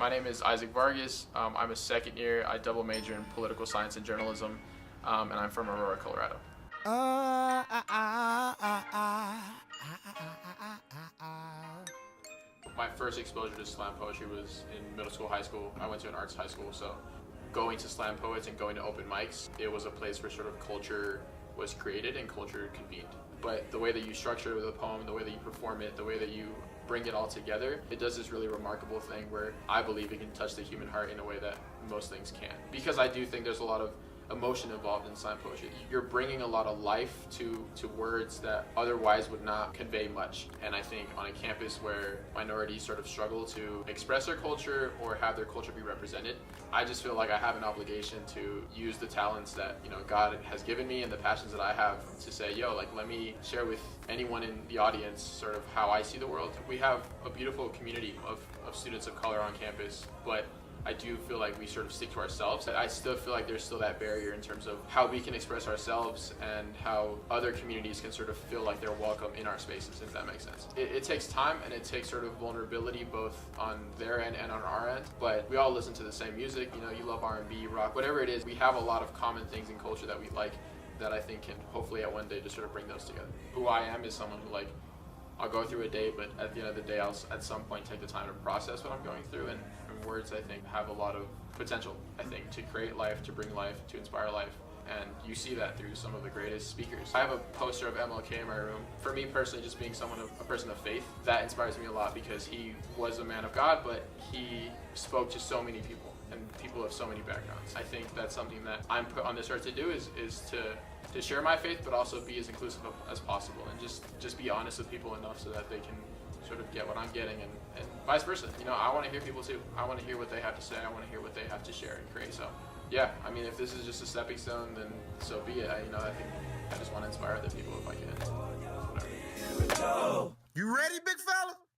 My name is Isaac Vargas. I'm a second year. I double major in political science and journalism, and I'm from Aurora, Colorado. My first exposure to slam poetry was in middle school, high school. I went to an arts high school, so going to slam poets and going to open mics, it was a place where sort of culture was created and culture convened. But the way that you structure the poem, the way that you perform it, the way that you bring it all together, it does this really remarkable thing where I believe it can touch the human heart in a way that most things can't. Because I do think there's a lot of emotion involved in slam poetry. You're bringing a lot of life to words that otherwise would not convey much. And I think on a campus where minorities sort of struggle to express their culture or have their culture be represented, I just feel like I have an obligation to use the talents that, God has given me and the passions that I have to say, let me share with anyone in the audience sort of how I see the world. We have a beautiful community of students of color on campus, but I do feel like we sort of stick to ourselves. I still feel like there's still that barrier in terms of how we can express ourselves and how other communities can sort of feel like they're welcome in our spaces, if that makes sense. It takes time and it takes sort of vulnerability both on their end and on our end, but we all listen to the same music. You love R&B, rock, whatever it is. We have a lot of common things in culture that we like that I think can hopefully at one day just sort of bring those together. Who I am is someone who I'll go through a day, but at the end of the day, I'll at some point take the time to process what I'm going through. And words, I think, have a lot of potential, I think, to create life, to bring life, to inspire life. And you see that through some of the greatest speakers. I have a poster of MLK in my room. For me personally, just being a person of faith, that inspires me a lot because he was a man of God, but he spoke to so many people and people of so many backgrounds. I think that's something that I'm put on this earth to do is to share my faith, but also be as inclusive as possible and just be honest with people enough so that they can sort of get what I'm getting and vice versa. I want to hear people too. I want to hear what they have to say. I want to hear what they have to share and create. So yeah, if this is just a stepping stone, then so be it. I think I just want to inspire other people if I can. Whatever. You ready, big fella?